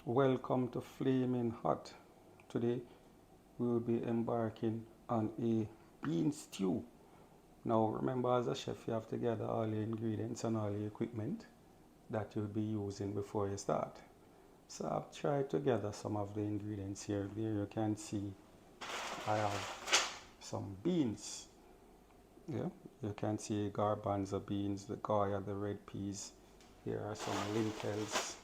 Welcome to Flaming Hot. Today we will be embarking on a bean stew. Now remember, as a chef you have to gather all your ingredients and all your equipment that you'll be using before you start. So I've tried to gather some of the ingredients here. There you can see I have some beans. Yeah, you can see garbanzo beans, the goya, the red peas. Here are some lentils,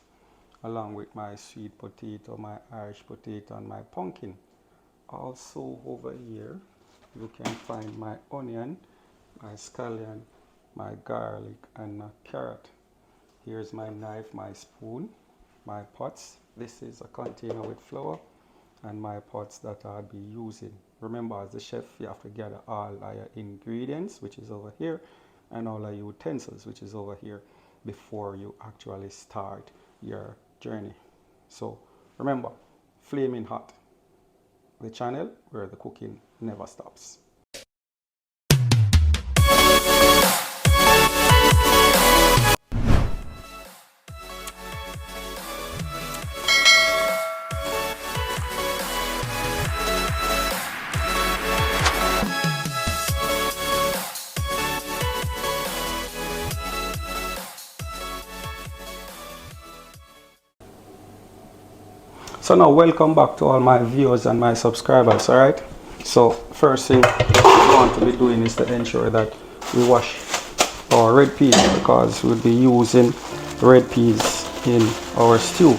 along with my sweet potato, my Irish potato, and my pumpkin. Also over here you can find my onion, my scallion, my garlic, and my carrot. Here's my knife, my spoon, my pots. This is a container with flour, and my pots that I'll be using. Remember, as a chef you have to gather all your ingredients, which is over here, and all your utensils, which is over here, before you actually start your journey. So remember, Flaming Hot, the channel where the cooking never stops. So now welcome back to all my viewers and my subscribers. All right, so first thing we want to be doing is to ensure that we wash our red peas, because we'll be using red peas in our stew.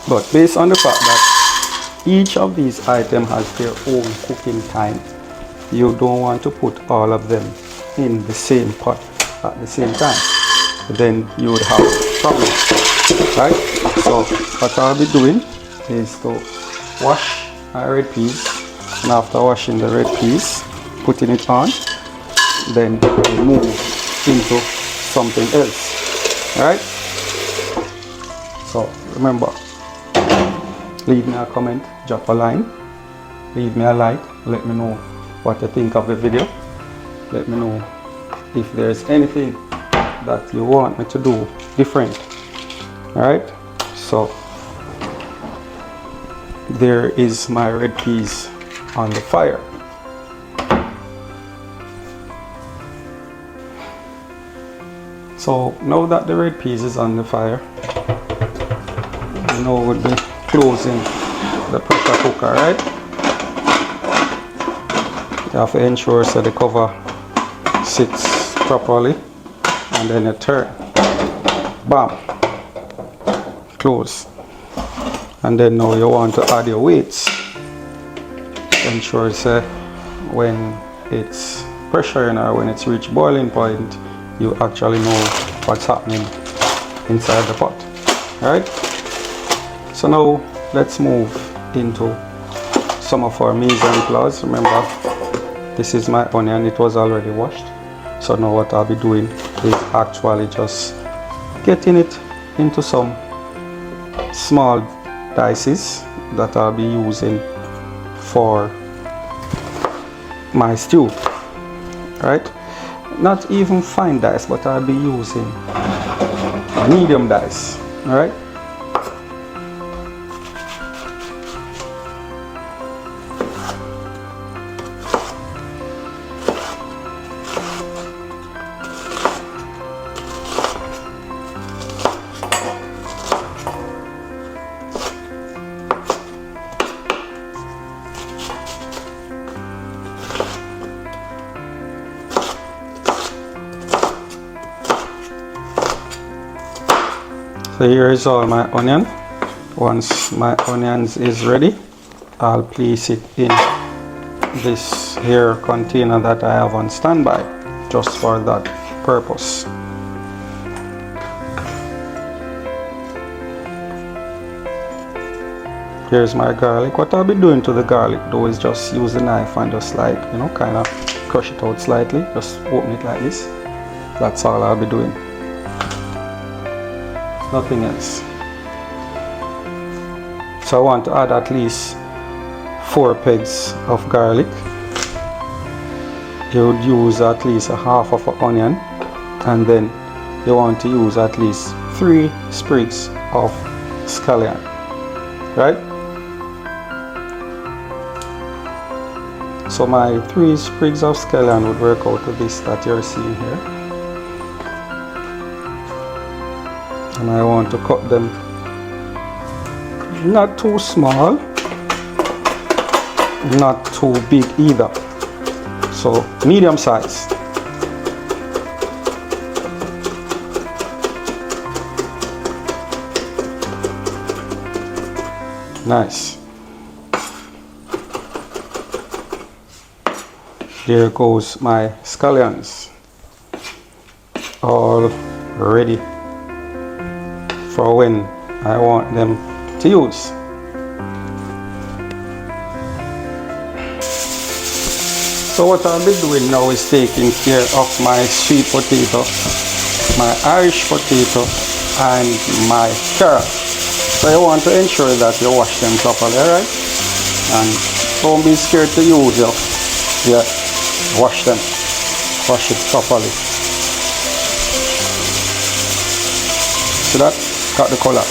But based on the fact that each of these items has their own cooking time, you don't want to put all of them in the same pot at the same time, then you would have problems. Right, so what I'll be doing is to wash my red peas, and after washing the red peas, putting it on, then we move into something else. Alright, so remember, leave me a comment, drop a line, leave me a like, let me know what you think of the video, let me know if there's anything that you want me to do different. Alright, so there is my red peas on the fire. So now that the red peas is on the fire, you know we'll be closing the pressure cooker, right? You have to ensure so the cover sits properly, and then you turn, bam, close. And then now you want to add your weights. Ensure when it's pressuring or when it's reached boiling point, you actually know what's happening inside the pot. Alright? So now let's move into some of our mise en place. Remember, this is my onion, it was already washed. So now what I'll be doing is actually just getting it into some small dices that I'll be using for my stew. Right, not even fine dice, but I'll be using medium dice. All right, so here is all my onion. Once my onions is ready, I'll place it in this here container that I have on standby just for that purpose. Here's my garlic. What I'll be doing to the garlic though is just use the knife and just like, you know, kind of crush it out slightly, just open it like this. That's all I'll be doing, nothing else. So I want to add at least 4 pegs of garlic. You would use at least a half of an onion, and then you want to use at least 3 sprigs of scallion. right? So my 3 sprigs of scallion would work out to this that you're seeing here. And I want to cut them not too small, not too big either. So medium size. Nice. There goes my scallions, all ready for when I want them to use. So what I'll be doing now is taking care of my sweet potato, my Irish potato, and my carrot. So you want to ensure that you wash them properly, alright? And don't be scared to use them. Yeah, wash them. Wash it properly. See that? Got the color.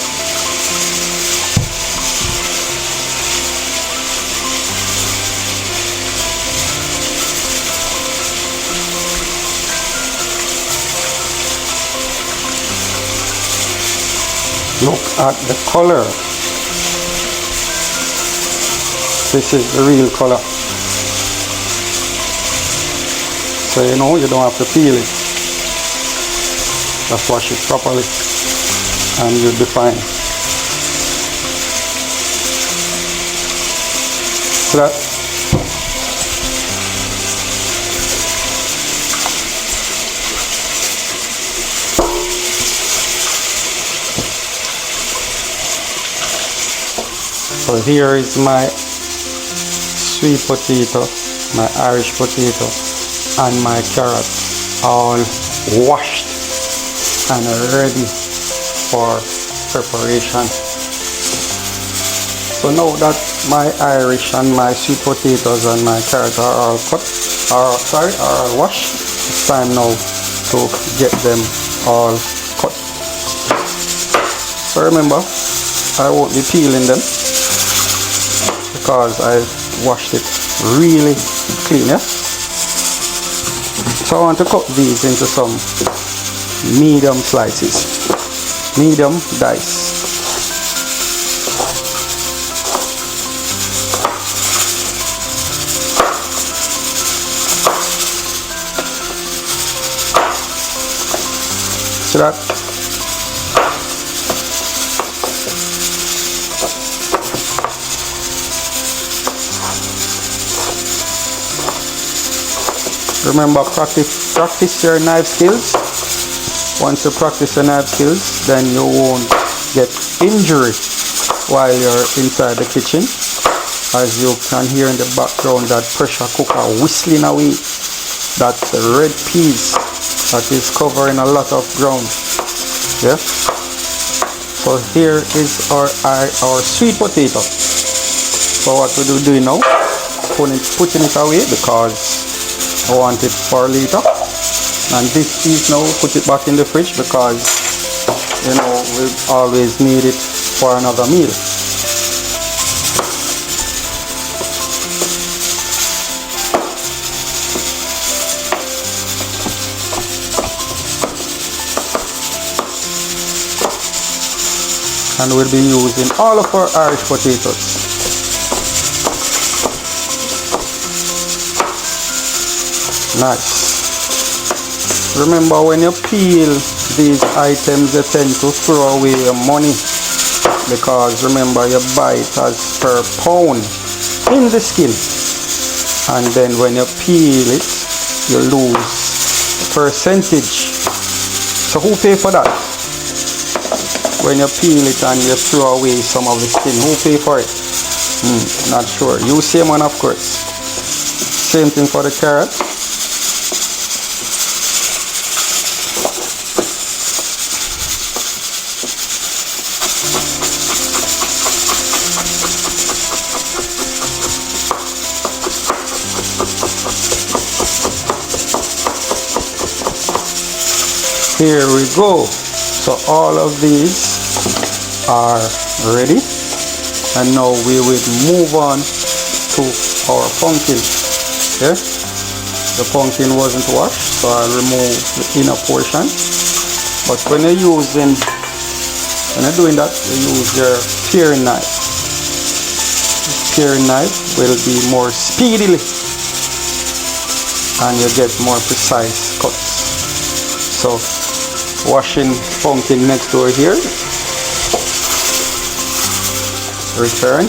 Look at the color. This is the real color. So you know you don't have to peel it. Just wash it properly and you'll be fine. See that? So here is my sweet potato, my Irish potato, and my carrot, all washed and ready for preparation. So now that my Irish and my sweet potatoes and my carrot are all cut, are all washed, it's time now to get them all cut. So remember, I won't be peeling them because I washed it really clean, yeah? So I want to cut these into some medium slices, medium dice. See that? Remember, practice your knife skills. Once you practice your knife skills, then you won't get injury while you're inside the kitchen. As you can hear in the background, that pressure cooker whistling away. That's the red peas that is covering a lot of ground. Yeah. So here is our sweet potato. So what we do now, putting it away because I want it for later. And this is now put it back in the fridge because you know we always need it for another meal. And we'll be using all of our Irish potatoes. Nice. Remember, when you peel these items, you tend to throw away your money because remember, you buy it as per pound in the skin, and then when you peel it, you lose a percentage. So who pay for that? When you peel it and you throw away some of the skin, who pay for it? Not sure. You same one, of course. Same thing for the carrot. Here we go. So all of these are ready. And now we will move on to our pumpkin. Yeah? The pumpkin wasn't washed, so I'll remove the inner portion. But when you're doing that, you use your paring knife. Paring knife will be more speedily, and you get more precise cuts. So washing pumpkin next door here. Return.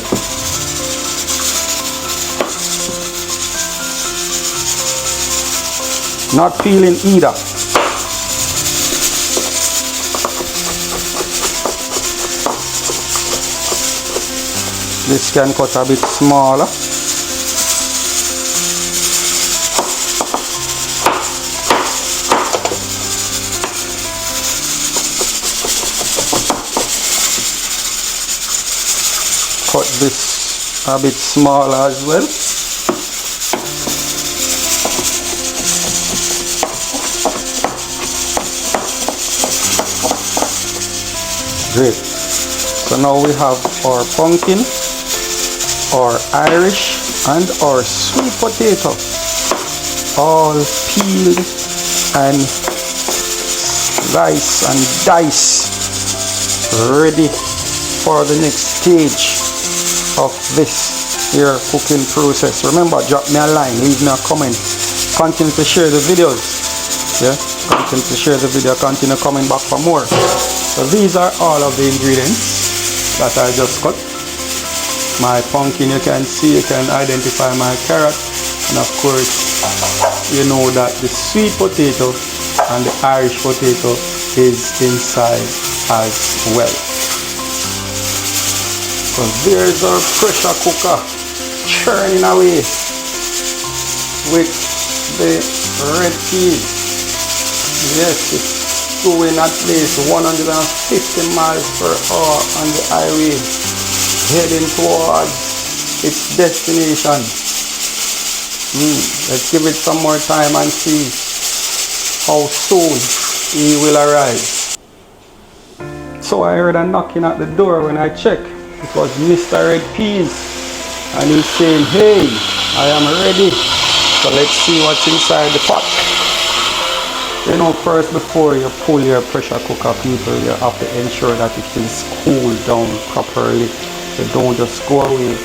Not peeling either. This can cut a bit smaller. Cut this a bit smaller as well. Great. So now we have our pumpkin, our Irish, and our sweet potato all peeled and sliced and diced, ready for the next stage of this here cooking process. Remember, drop me a line, leave me a comment, continue to share the videos. Yeah, continue to share the video, continue coming back for more. So these are all of the ingredients that I just cut. My pumpkin, you can see, you can identify my carrot, and of course you know that the sweet potato and the Irish potato is inside as well. So there's our pressure cooker churning away with the red peas. Yes, it's doing at least 150 miles per hour on the highway, heading towards its destination. Let's give it some more time and see how soon he will arrive. So I heard a knocking at the door. When I checked, it was Mr. Red Peas, and he's saying, "Hey, I am ready." So let's see what's inside the pot. You know, first, before you pull your pressure cooker, people, you have to ensure that it is cooled down properly. You don't just go away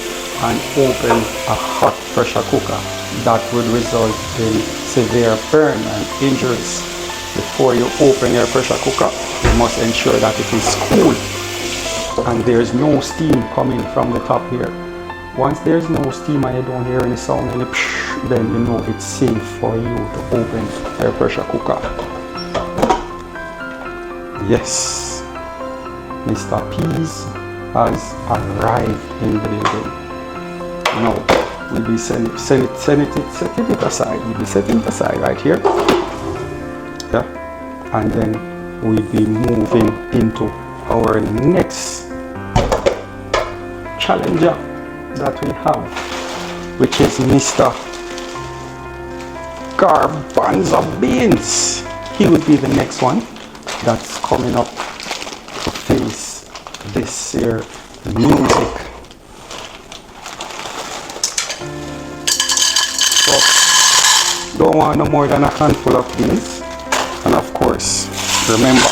and open a hot pressure cooker. That would result in severe burn and injuries. Before you open your pressure cooker, you must ensure that it is cool and there's no steam coming from the top here. Once there's no steam and you don't hear any sound, then you know it's safe for you to open your pressure cooker. Yes, Mr. Peas has arrived in the building. Now we'll be setting it aside. We'll be setting it aside right here. Yeah, and then we'll be moving into our next challenger that we have, which is Mr. Garbanzo beans. He will be the next one that's coming up to face this here music. So don't want no more than a handful of beans, and of course remember,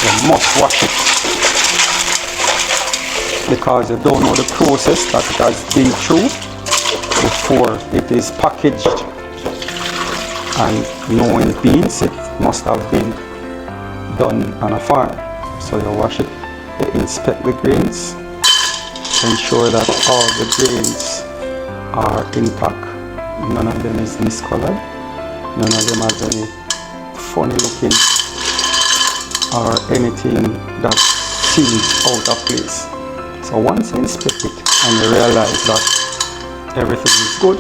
you must wash it, because you don't know the process that it has been through before it is packaged. And knowing beans, it must have been done on a farm. So you wash it, you inspect the grains, ensure that all the grains are intact. None of them is miscolored, none of them has any funny looking or anything that seems out of place. So once you inspect it and you realize that everything is good,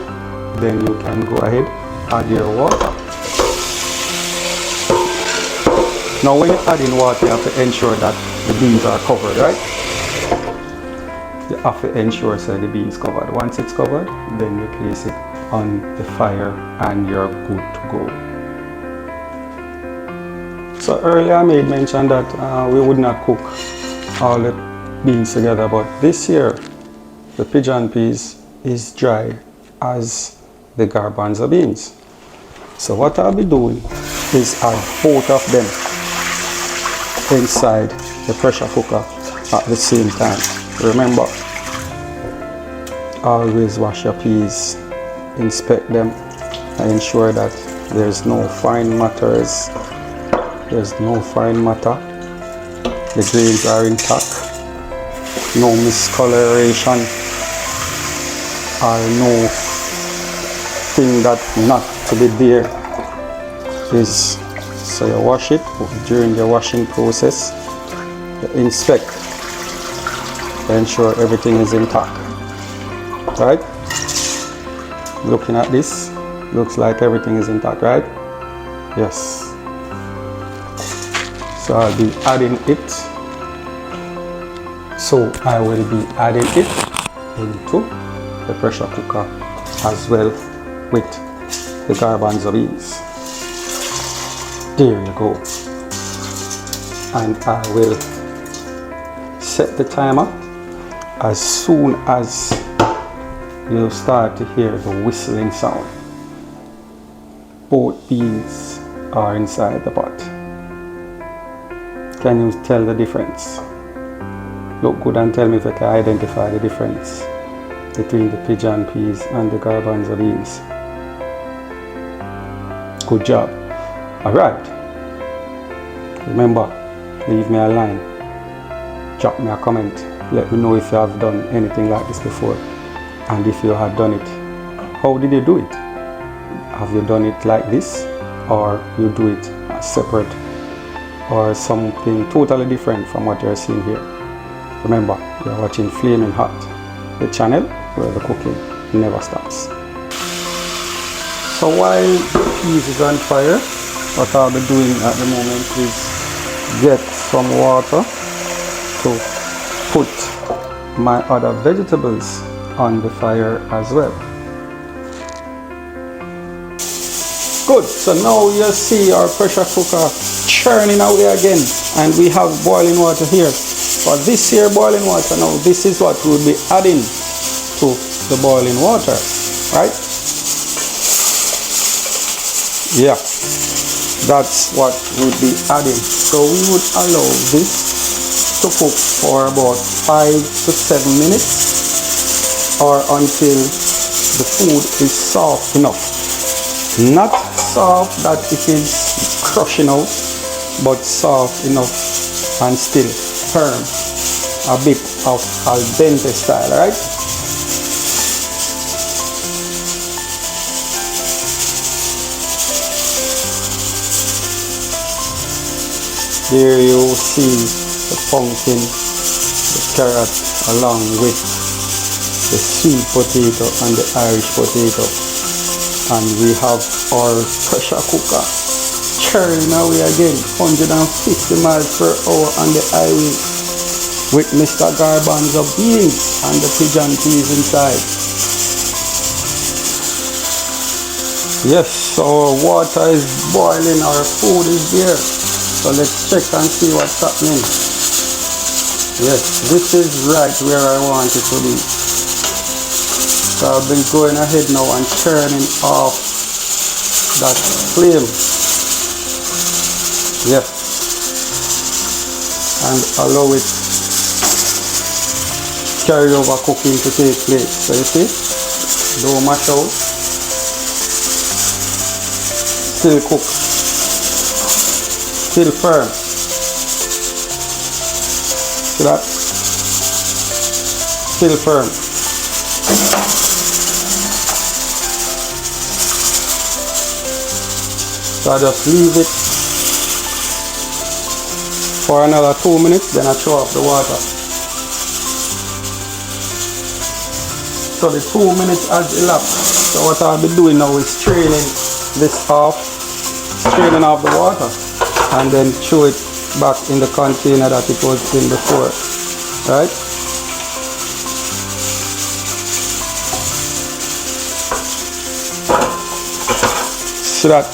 then you can go ahead, add your water. Now when you add in water, you have to ensure that the beans are covered, right? You have to ensure that the beans covered. Once it's covered, then you place it on the fire and you're good to go. So earlier I made mention that we would not cook all the beans together, but this year the pigeon peas is dry as the garbanzo beans. So what I'll be doing is add both of them inside the pressure cooker at the same time. Remember, always wash your peas, inspect them, and ensure that there's no fine matters. There's no fine matter. The grains are intact. No miscoloration or no thing that not to be there is. So you wash it. During the washing process, you inspect, ensure everything is intact. Right? Looking at this, looks like everything is intact, right? Yes. So I'll be adding it. So I will be adding it into the pressure cooker as well with the garbanzo beans. There you go. And I will set the timer as soon as you start to hear the whistling sound. Both beans are inside the pot. Can you tell the difference? Look good and tell me if you can identify the difference between the pigeon peas and the garbanzo beans. Good job. Alright. Remember, leave me a line. Drop me a comment. Let me know if you have done anything like this before. And if you have done it, how did you do it? Have you done it like this? Or you do it separate? Or something totally different from what you're seeing here? Remember, you're watching Flaming Hot, the channel where the cooking never stops. So while the peas is on fire, what I'll be doing at the moment is get some water to put my other vegetables on the fire as well. Good, so now you see our pressure cooker churning away again, and we have boiling water here. For this here boiling water, now this is what we'll be adding to the boiling water, right? Yeah, that's what we'll be adding. So we would allow this to cook for about 5 to 7 minutes or until the food is soft enough. Not soft that it is crushing out, but soft enough and still firm. A bit of al dente style, right? There you see the pumpkin, the carrot, along with the sweet potato and the Irish potato. And we have our pressure cooker churning away again, 150 miles per hour on the highway with Mr. Garbanzo beans and the pigeon peas inside. Yes, our water is boiling, our food is there. So let's check and see what's happening. Yes, this is right where I want it to be. So I've been going ahead now and turning off that flame. Yes. And allow it carry over cooking to take place. So you see, don't mash out. Still cook. Still firm. See that? Still firm. So I just leave it for another 2 minutes, then I throw off the water. So the 2 minutes has elapsed. So what I'll be doing now is straining this off, straining off the water, and then throw it back in the container that it was in before. Right? See that?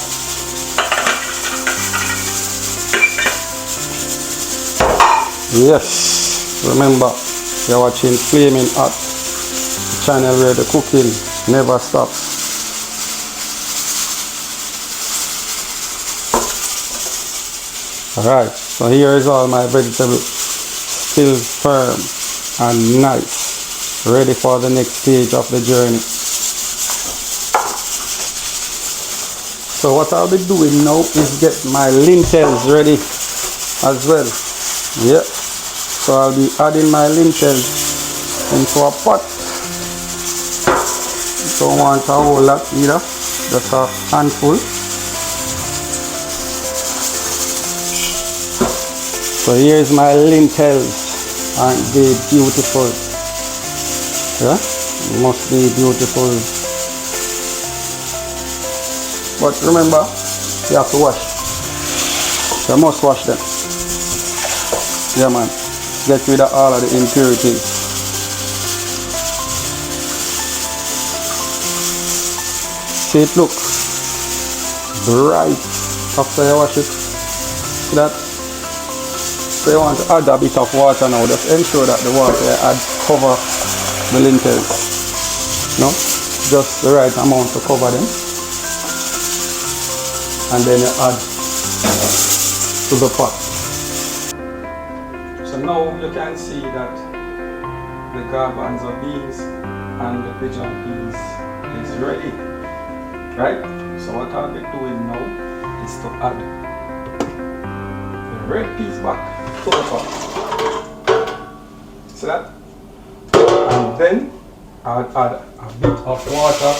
Yes. Remember, you're watching Flaming Hot, the channel where the cooking never stops. Alright, so here is all my vegetables, still firm and nice, ready for the next stage of the journey. So what I'll be doing now is get my lentils ready as well. Yeah, so I'll be adding my lentils into a pot. Don't want a whole lot either, just a handful. So here's my lentils, aren't they beautiful? Yeah, must be beautiful. But remember, you have to wash. You must wash them. Yeah man, get rid of all of the impurities. See it look bright after you wash it. See that? So you want to add a bit of water now. Just ensure that the water you add cover the lentils. No? Just the right amount to cover them. And then you add to the pot. So now you can see that the garbanzo beans and the pigeon peas is ready. Right? So what I'll be doing now is to add the red peas back to the pot. See that? And then I'll add a bit of water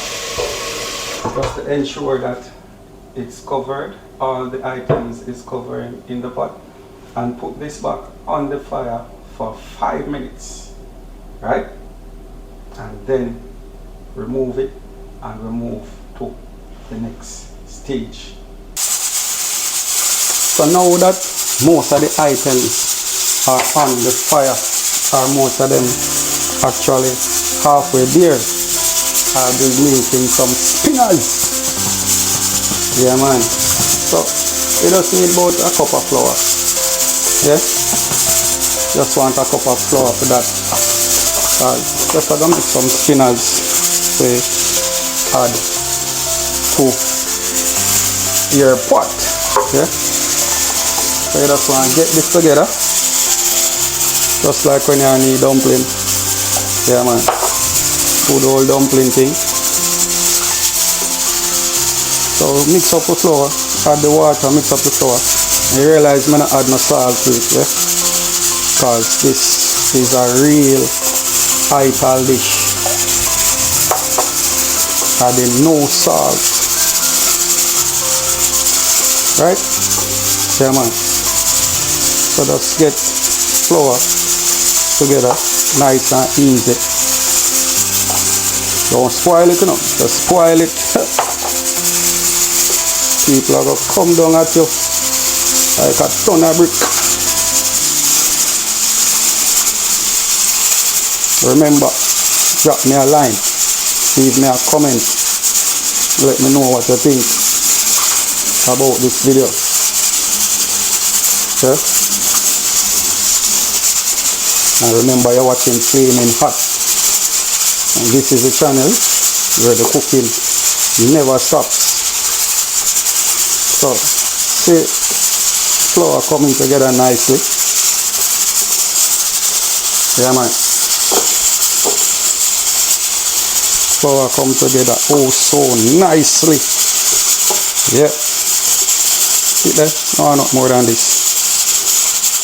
just to ensure that it's covered, all the items is covering in the pot, and put this back on the fire for 5 minutes, right? And then remove it and remove to the next stage. So now that most of the items are on the fire, or most of them actually halfway there, I'll be making some spinach. Yeah man, so you just need about a cup of flour. Yes, just want a cup of flour for that. Just gonna make some spinach to add to your pot. Yeah, so you just want to get this together, just like when you need dumpling. Yeah man, do the whole dumpling thing. So mix up the flour, add the water, mix up the flour. And you realize I'm not add no salt to it, yeah? Because this is a real Ital dish. Adding no salt. Right? Yeah man. So just get flour together, nice and easy. Don't spoil it, you know, just spoil it. People are going to come down at you like a ton of brick. Remember, drop me a line, leave me a comment, let me know what you think about this video. Okay? And remember, you're watching Flaming Hot, and this is the channel where the cooking never stops. So, see flour coming together nicely. Yeah man. Flour come together oh so nicely. Yeah. See there? No, not more than this.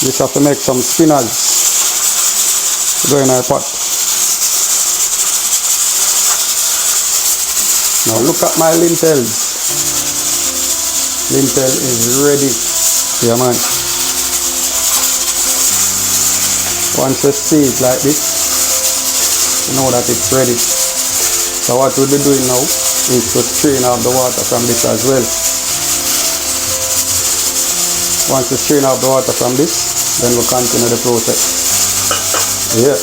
Just have to make some spinach. Go in our pot. Now look at my lentils. Lentil is ready. Yeah man. Once you see it like this, you know that it's ready. So what we'll be doing now is to strain off the water from this as well. Once you strain off the water from this, then we'll continue the process. Yeah.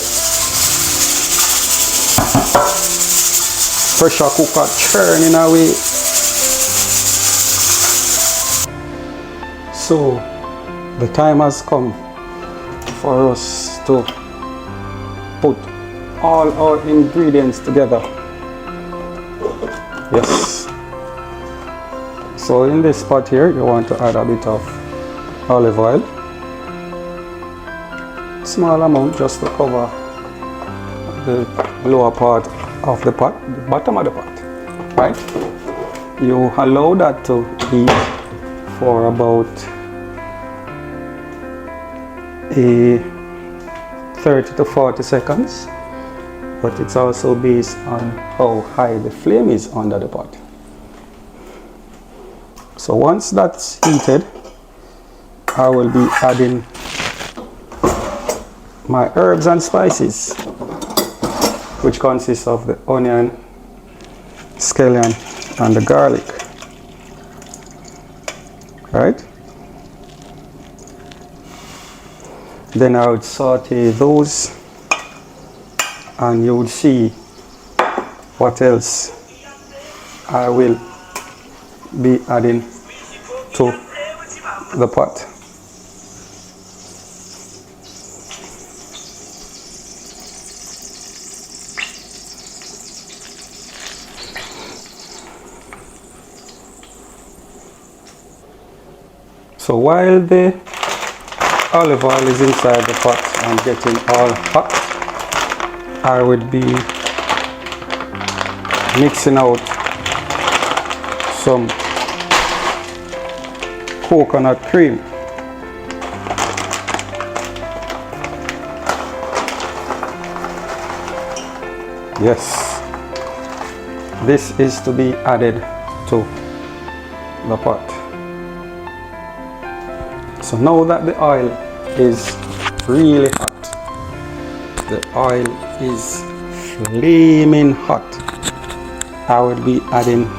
Pressure cooker churning away. So the time has come for us to put all our ingredients together. Yes. So in this pot here, you want to add a bit of olive oil. Small amount just to cover the lower part of the pot, the bottom of the pot, right? You allow that to heat for about 30 to 40 seconds, but it's also based on how high the flame is under the pot. So once that's heated, I will be adding my herbs and spices, which consists of the onion, scallion, and the garlic. Right? Then I would saute those, and you would see what else I will be adding to the pot. So while the olive oil is inside the pot and getting all hot, I would be mixing out some coconut cream. Yes, this is to be added to the pot. So now that the oil is really hot, the oil is flaming hot, I will be adding,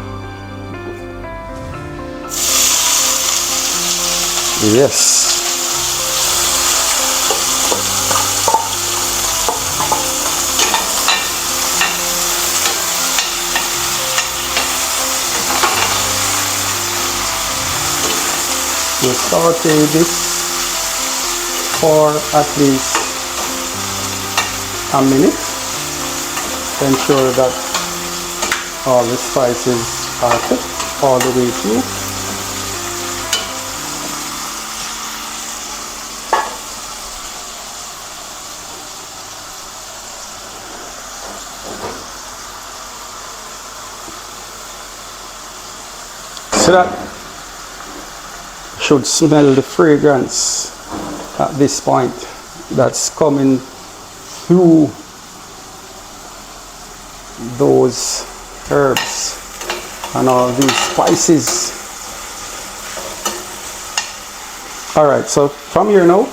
yes, you saute this for at least a minute to ensure that all the spices are cooked all the way through. So that should smell the fragrance at this point that's coming through those herbs and all these spices. All right, so from here now,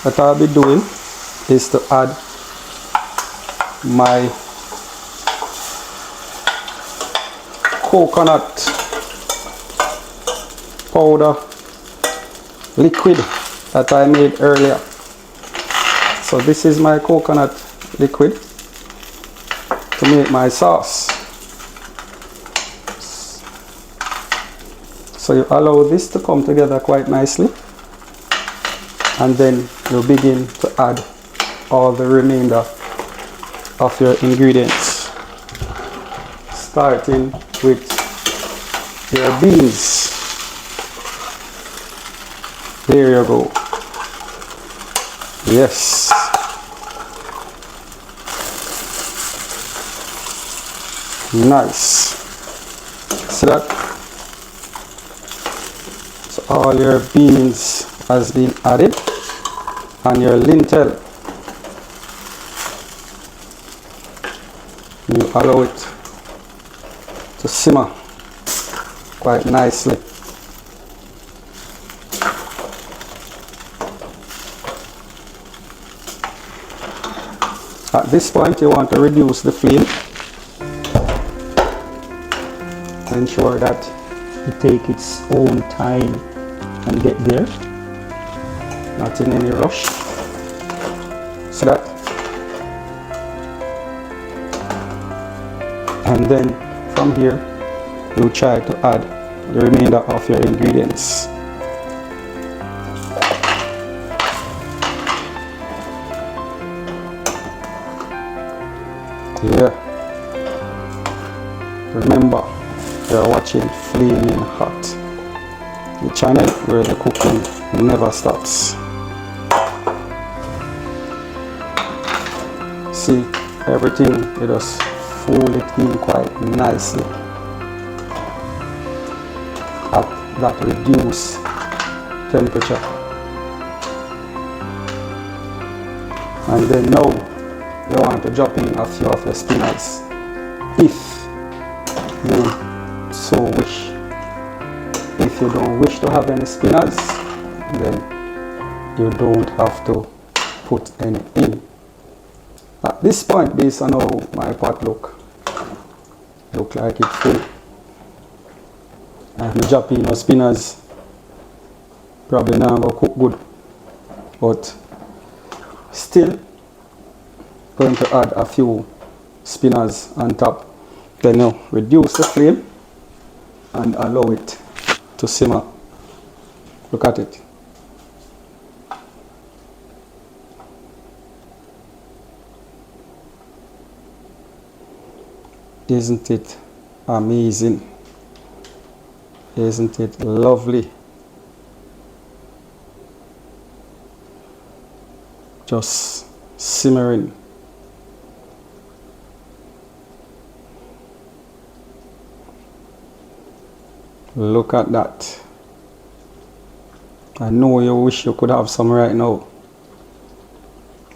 what I'll be doing is to add my coconut powder liquid that I made earlier. So this is my coconut liquid to make my sauce. So you allow this to come together quite nicely, and then you begin to add all the remainder of your ingredients, starting with your beans. There you go. Yes. Nice. So all your beans has been added, and your lentil. You allow it to simmer quite nicely. At this point, you want to reduce the flame. Ensure that you take its own time and get there, not in any rush. So that, and then from here, you try to add the remainder of your ingredients. Yeah. Remember, you're watching Flaming Hot, the channel where the cooking never stops. See, everything, you just fold it in quite nicely at that reduced temperature. And then now you want to drop in a few of the spinners if you so wish. If you don't wish to have any spinners, then you don't have to put any in. At this point, based on how my pot look like it's full. And if you drop in your spinners, probably not going to cook good, but still going to add a few spinners on top. Then you reduce the flame and allow it to simmer. Look at it. Isn't it amazing? Isn't it lovely? Just simmering. Look at that. I know you wish you could have some right now,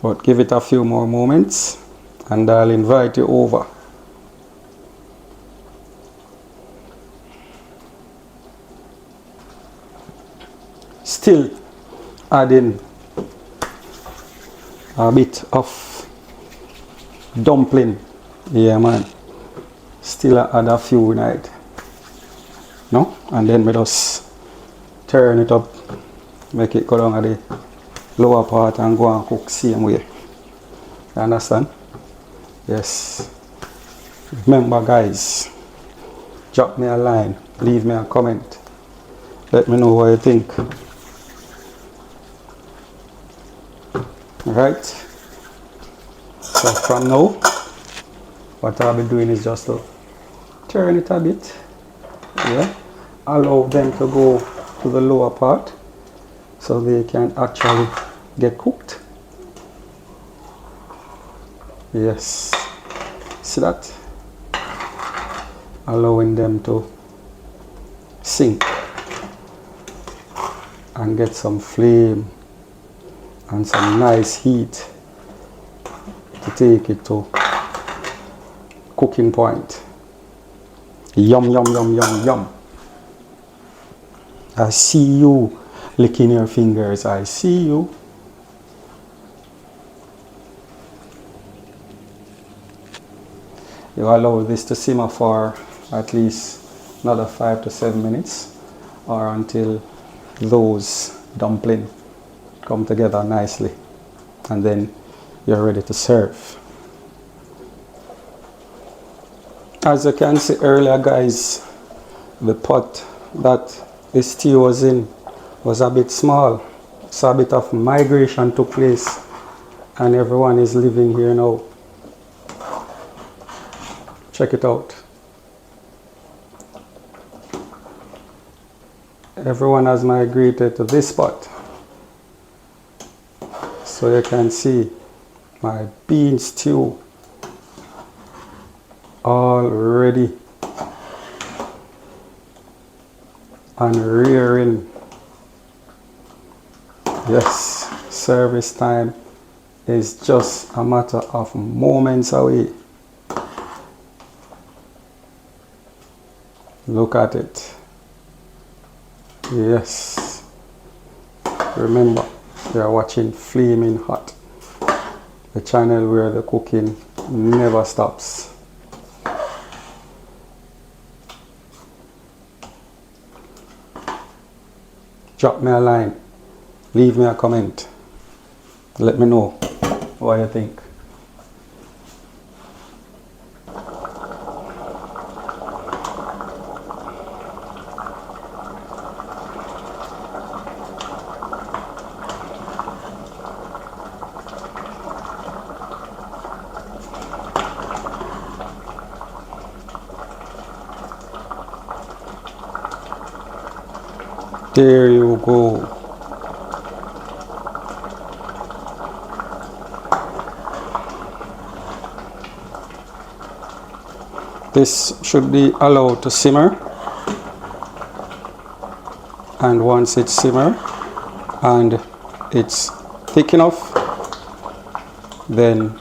but give it a few more moments and I'll invite you over. Still adding a bit of dumpling. Yeah, man. Still add a few in it. No? And then we just turn it up, make it go down at the lower part and go and cook same way. You understand? Yes. Remember, guys, drop me a line, leave me a comment. Let me know what you think. Alright, so from now, what I'll be doing is just to turn it a bit, yeah, allow them to go to the lower part so they can actually get cooked. Yes, see that? Allowing them to sink and get some flame and some nice heat to take it to cooking point. Yum, yum, yum, yum, yum. I see you licking your fingers. I see you. You allow this to simmer for at least another 5 to 7 minutes or until those dumplings come together nicely, and then you're ready to serve. As you can see earlier, guys, the pot that the stew was in was a bit small, so a bit of migration took place and everyone is living here now. Check it out. Everyone has migrated to this spot. So you can see my bean stew all ready and rearing. Yes, service time is just a matter of moments away. Look at it. Yes. Remember, you are watching Flaming Hot, the channel where the cooking never stops. Drop me a line, leave me a comment, let me know what you think. There you go. This should be allowed to simmer, and once it's simmer and it's thick enough, then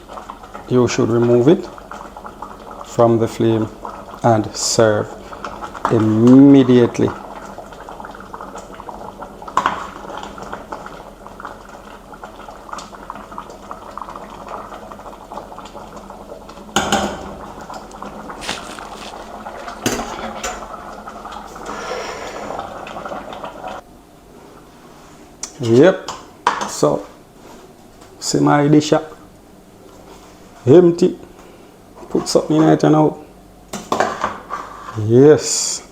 you should remove it from the flame and serve immediately. Yep, so see my dish up empty. Put something in it now. Yes,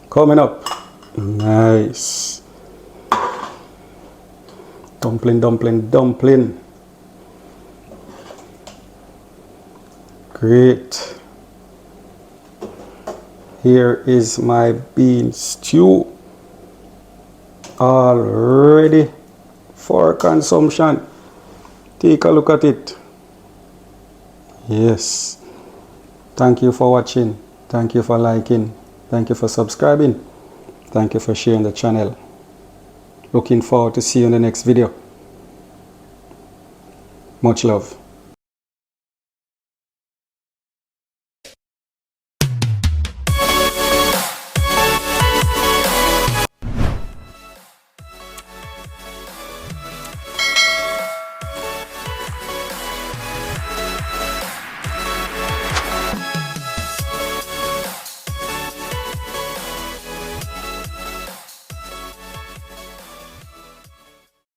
coming up. Nice. Dumpling, dumpling, dumpling. Great. Here is my bean stew, all ready for consumption. Take a look at it. Yes. Thank you for watching. Thank you for liking. Thank you for subscribing. Thank you for sharing the channel. Looking forward to see you in the next video. Much love.